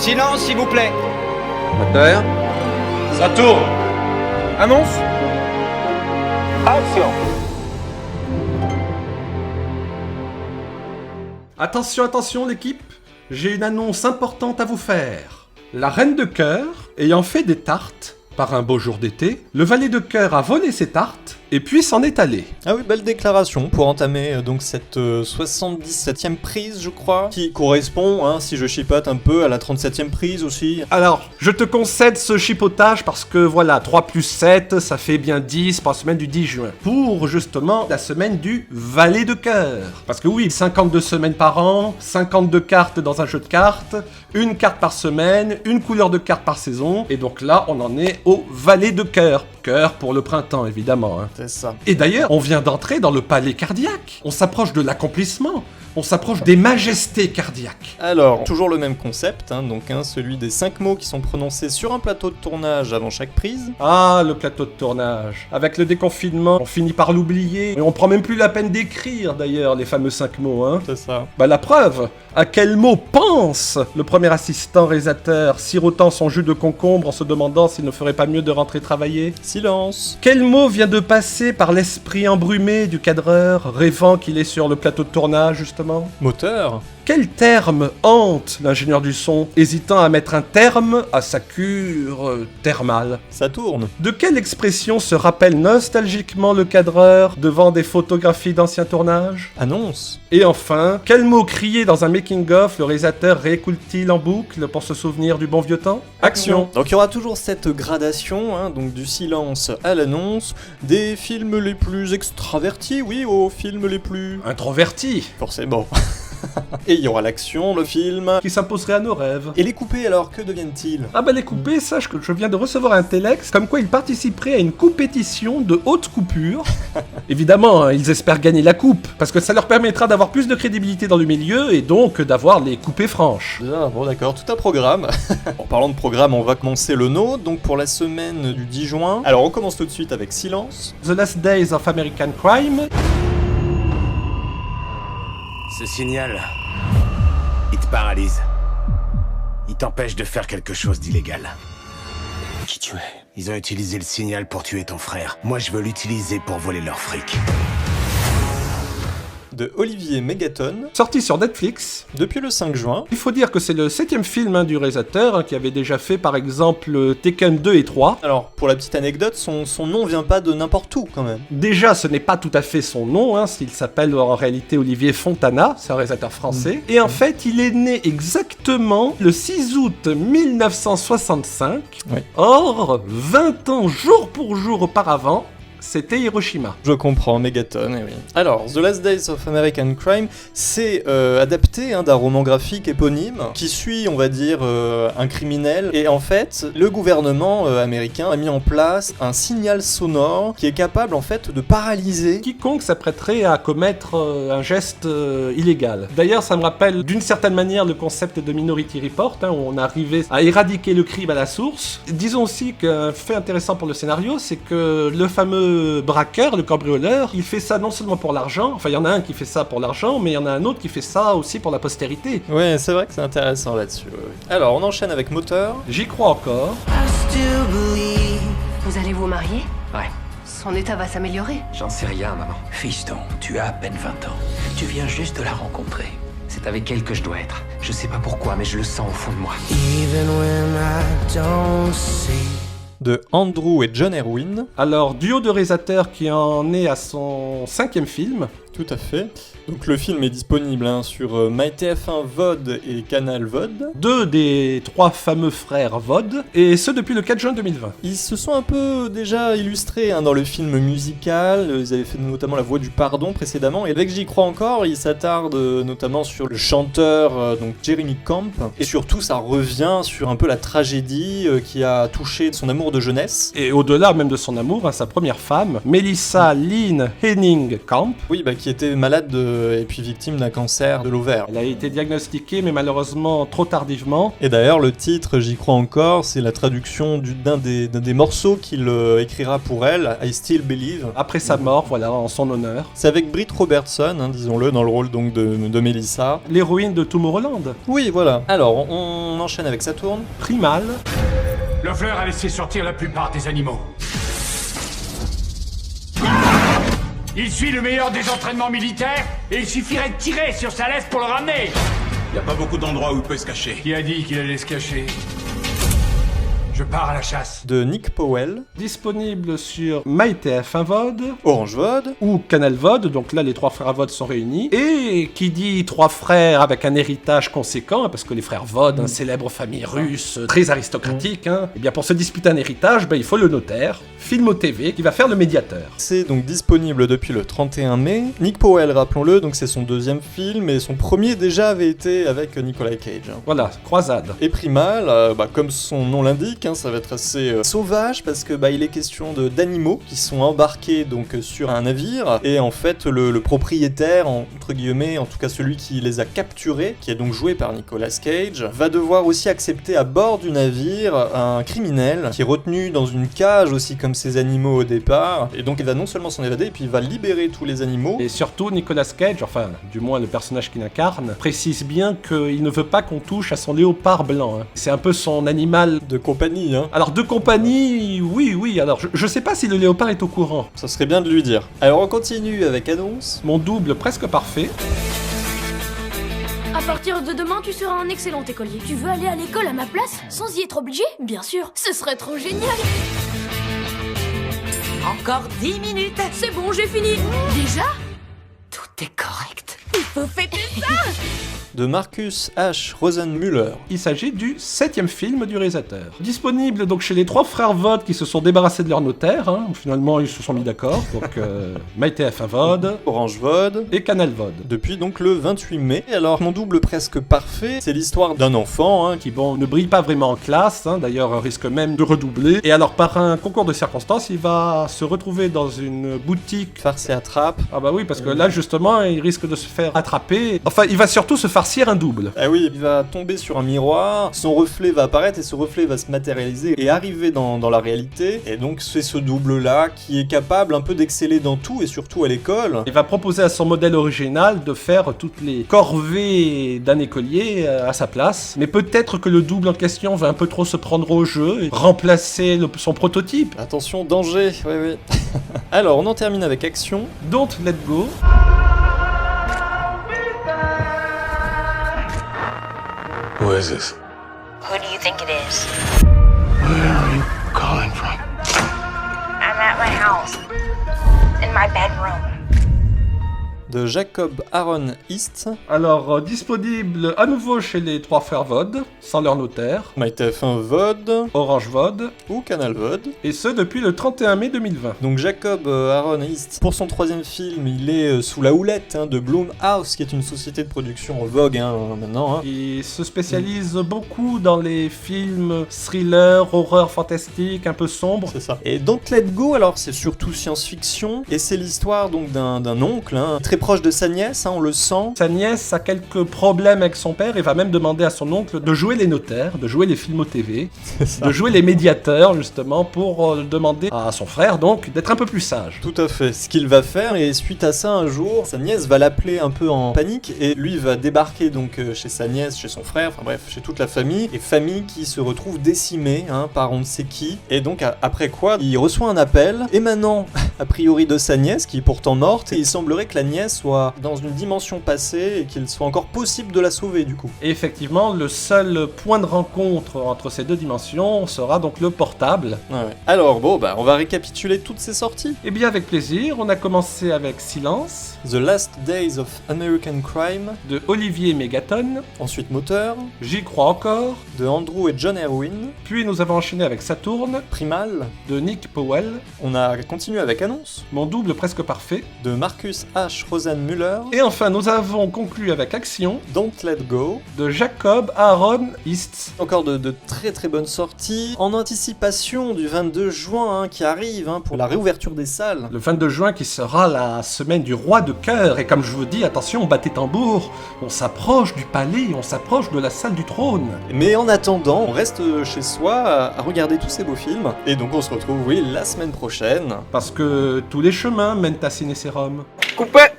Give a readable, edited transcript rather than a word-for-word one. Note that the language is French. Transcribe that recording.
Silence, s'il vous plaît. Moteur. Ça tourne. Annonce. Action. Attention, attention l'équipe, j'ai une annonce importante à vous faire. La reine de cœur, ayant fait des tartes, par un beau jour d'été, le valet de cœur a volé ses tartes et puis s'en est allé. Ah oui, belle déclaration pour entamer donc cette 77e prise, je crois, qui correspond, si je chipote un peu, à la 37e prise aussi. Alors, je te concède ce chipotage parce que voilà, 3 plus 7, ça fait bien 10 par semaine du 10 juin. Pour justement la semaine du valet de cœur. Parce que oui, 52 semaines par an, 52 cartes dans un jeu de cartes, une carte par semaine, une couleur de carte par saison, et donc là, on en est au valet de cœur. Cœur pour le printemps, évidemment. C'est ça. Et d'ailleurs, on vient d'entrer dans le palais cardiaque. On s'approche de l'accomplissement. On s'approche des majestés cardiaques. Alors, toujours le même concept, celui des 5 mots qui sont prononcés sur un plateau de tournage avant chaque prise. Ah, le plateau de tournage. Avec le déconfinement, on finit par l'oublier. Et on prend même plus la peine d'écrire, d'ailleurs, les fameux 5 mots, C'est ça. La preuve, à quel mot pense le premier assistant réalisateur, sirotant son jus de concombre en se demandant s'il ne ferait pas mieux de rentrer travailler? Silence. Quel mot vient de passer par l'esprit embrumé du cadreur, rêvant qu'il est sur le plateau de tournage, justement? Moteur. Quel terme hante l'ingénieur du son, hésitant à mettre un terme à sa cure thermale? Ça tourne. De quelle expression se rappelle nostalgiquement le cadreur devant des photographies d'anciens tournages? Annonce. Et enfin, quel mot crié dans un making-of le réalisateur réécoute-t-il en boucle pour se souvenir du bon vieux temps? Action. Donc il y aura toujours cette gradation, donc du silence à l'annonce, des films les plus extravertis, oui, aux films les plus... Introverti. Forcément. Et il y aura l'action, le film... Qui s'imposerait à nos rêves. Et les coupés alors, que deviennent-ils? Les coupés, sache que je viens de recevoir un téléx comme quoi ils participeraient à une compétition de haute coupure. Évidemment, ils espèrent gagner la coupe, parce que ça leur permettra d'avoir plus de crédibilité dans le milieu et donc d'avoir les coupées franches. Ah, bon d'accord, tout un programme. En parlant de programme, on va commencer le nôtre, donc pour la semaine du 10 juin. Alors on commence tout de suite avec Silence. The Last Days of American Crime. Ce signal, il te paralyse. Il t'empêche de faire quelque chose d'illégal. Qui tu es? Ils ont utilisé le signal pour tuer ton frère. Moi, je veux l'utiliser pour voler leur fric. De Olivier Mégaton, Sorti sur Netflix. depuis le 5 juin. Il faut dire que c'est le 7e film du réalisateur, qui avait déjà fait par exemple Tekken 2 et 3. Alors, pour la petite anecdote, son nom vient pas de n'importe où quand même. Déjà, ce n'est pas tout à fait son nom, il s'appelle en réalité Olivier Fontana, c'est un réalisateur français. Et en fait, il est né exactement le 6 août 1965. Oui. Or, 20 ans jour pour jour auparavant, c'était Hiroshima. Je comprends, Mégaton, oui. Alors, The Last Days of American Crime, c'est adapté d'un roman graphique éponyme qui suit, on va dire, un criminel. Et en fait, le gouvernement américain a mis en place un signal sonore qui est capable, en fait, de paralyser. Quiconque s'apprêterait à commettre un geste illégal. D'ailleurs, ça me rappelle d'une certaine manière le concept de Minority Report, où on arrivait à éradiquer le crime à la source. Disons aussi qu'un fait intéressant pour le scénario, c'est que le fameux braqueur, le cambrioleur, il fait ça non seulement pour l'argent, enfin il y en a un qui fait ça pour l'argent, mais il y en a un autre qui fait ça aussi pour la postérité. Ouais, c'est vrai que c'est intéressant là-dessus. Ouais. Alors, on enchaîne avec Moteur. J'y crois encore. Vous allez vous marier? Ouais. Son état va s'améliorer. J'en sais rien, maman. Fiston, tu as à peine 20 ans. Tu viens juste de la rencontrer. C'est avec elle que je dois être. Je sais pas pourquoi, mais je le sens au fond de moi. De Andrew et John Erwin. Alors, duo de réalisateurs qui en est à son 5e film. Tout à fait. Donc le film est disponible sur MyTF1 VOD et Canal VOD. 2 des 3 fameux frères VOD, et ce depuis le 4 juin 2020. Ils se sont un peu déjà illustrés dans le film musical, ils avaient fait notamment La Voix du Pardon précédemment, et avec J'y crois encore, ils s'attardent notamment sur le chanteur donc Jeremy Camp, et surtout ça revient sur un peu la tragédie qui a touché son amour de jeunesse. Et au-delà même de son amour, sa première femme, Melissa Lynn Henning Camp. Oui, qui était malade et puis victime d'un cancer de l'ovaire. Elle a été diagnostiquée, mais malheureusement trop tardivement. Et d'ailleurs, le titre, j'y crois encore, c'est la traduction d'un des morceaux qu'il écrira pour elle, I Still Believe. Après sa mort, voilà, en son honneur. C'est avec Britt Robertson, hein, disons-le, dans le rôle donc de Melissa. L'héroïne de Tomorrowland. Oui, voilà. Alors, on enchaîne avec Saturn. Primal. Loeffler a laissé sortir la plupart des animaux. Il suit le meilleur des entraînements militaires et il suffirait de tirer sur sa laisse pour le ramener. Y a pas beaucoup d'endroits où il peut se cacher. Qui a dit qu'il allait se cacher? Je pars à la chasse. De Nick Powell. Disponible sur MyTF1 VOD. Orange VOD. Ou Canal VOD, donc là les trois frères VOD sont réunis. Et qui dit trois frères avec un héritage conséquent, parce que les frères VOD, célèbre famille russe, très aristocratique, et bien pour se disputer un héritage, il faut le notaire, Filmo TV, qui va faire le médiateur. C'est donc disponible depuis le 31 mai. Nick Powell, rappelons-le, donc c'est son deuxième film, et son premier déjà avait été avec Nicolas Cage. Voilà, croisade. Et Primal, comme son nom l'indique, ça va être assez sauvage, parce que il est question d'animaux qui sont embarqués donc sur un navire, et en fait le propriétaire, entre guillemets, en tout cas celui qui les a capturés, qui est donc joué par Nicolas Cage, va devoir aussi accepter à bord du navire un criminel qui est retenu dans une cage aussi comme ces animaux au départ, et donc il va non seulement s'en évader, et puis il va libérer tous les animaux. Et surtout Nicolas Cage, enfin du moins le personnage qu'il incarne, précise bien qu'il ne veut pas qu'on touche à son léopard blanc. C'est un peu son animal de compagnie. Alors de compagnie, oui, alors je sais pas si le léopard est au courant. Ça serait bien de lui dire. Alors on continue avec Annonce. Mon double presque parfait. À partir de demain, tu seras un excellent écolier. Tu veux aller à l'école à ma place, sans y être obligé? Bien sûr, ce serait trop génial. Encore 10 minutes. C'est bon, j'ai fini. Déjà? Tout est correct. Il faut fêter ça. De Marcus H. Rosenmüller. Il s'agit du 7e film du réalisateur. Disponible donc chez les trois frères VOD qui se sont débarrassés de leur notaire. Finalement, ils se sont mis d'accord. Donc, MyTF1 VOD, Orange VOD et Canal VOD. Depuis donc le 28 mai. Et alors, mon double presque parfait, c'est l'histoire d'un enfant qui, ne brille pas vraiment en classe. D'ailleurs, risque même de redoubler. Et alors, par un concours de circonstances, il va se retrouver dans une boutique. Farce et attrape. Ah bah oui, parce que là, justement, il risque de se faire attraper. Enfin, il va surtout se farcir un double. Ah oui, il va tomber sur un miroir, son reflet va apparaître et ce reflet va se matérialiser et arriver dans la réalité. Et donc c'est ce double-là qui est capable un peu d'exceller dans tout et surtout à l'école. Il va proposer à son modèle original de faire toutes les corvées d'un écolier à sa place. Mais peut-être que le double en question va un peu trop se prendre au jeu et remplacer son prototype. Attention, danger, oui. Alors on en termine avec Action. Don't Let Go. Who is this? Who do you think it is? Where are you calling from? I'm at my house. In my bedroom. De Jacob Aaron East. Alors, disponible à nouveau chez les trois frères VOD, sans leur notaire. MyTF1 VOD. Orange VOD. Ou Canal VOD. Et ce, depuis le 31 mai 2020. Donc Jacob Aaron East, pour son troisième film, il est sous la houlette de Blumhouse, qui est une société de production en vogue maintenant. Il se spécialise beaucoup dans les films thriller, horreur fantastique, un peu sombre. C'est ça. Et Don't Let Go, alors c'est surtout science-fiction, et c'est l'histoire donc d'un oncle, très proche de sa nièce, on le sent. Sa nièce a quelques problèmes avec son père et va même demander à son oncle de jouer les notaires, de jouer les Filmo TV, de jouer les médiateurs justement pour demander à son frère donc d'être un peu plus sage. Tout à fait, ce qu'il va faire, et suite à ça un jour, sa nièce va l'appeler un peu en panique et lui va débarquer donc chez sa nièce, chez son frère, enfin bref, chez toute la famille, et famille qui se retrouve décimée par on ne sait qui, et donc après quoi, il reçoit un appel émanant a priori de sa nièce qui est pourtant morte, et il semblerait que la nièce soit dans une dimension passée et qu'il soit encore possible de la sauver du coup. Et effectivement, le seul point de rencontre entre ces deux dimensions sera donc le portable. Ouais. Alors bon, on va récapituler toutes ces sorties. Eh bien avec plaisir, on a commencé avec Silence. The Last Days of American Crime de Olivier Mégaton. Ensuite Moteur. J'y crois encore de Andrew et John Erwin. Puis nous avons enchaîné avec Saturn. Primal de Nick Powell. On a continué avec Annonce. Mon double presque parfait de Marcus H. Roseanne Muller. Et enfin, nous avons conclu avec Action Don't Let Go de Jacob Aaron East. Encore de très très bonnes sorties, en anticipation du 22 juin qui arrive pour la réouverture des salles. Le 22 juin qui sera la semaine du roi de cœur, et comme je vous dis, attention, battez tambour, on s'approche du palais, on s'approche de la salle du trône. Mais en attendant, on reste chez soi à regarder tous ces beaux films, et donc on se retrouve, oui, la semaine prochaine. Parce que tous les chemins mènent à Ciné Sérum. Coupé.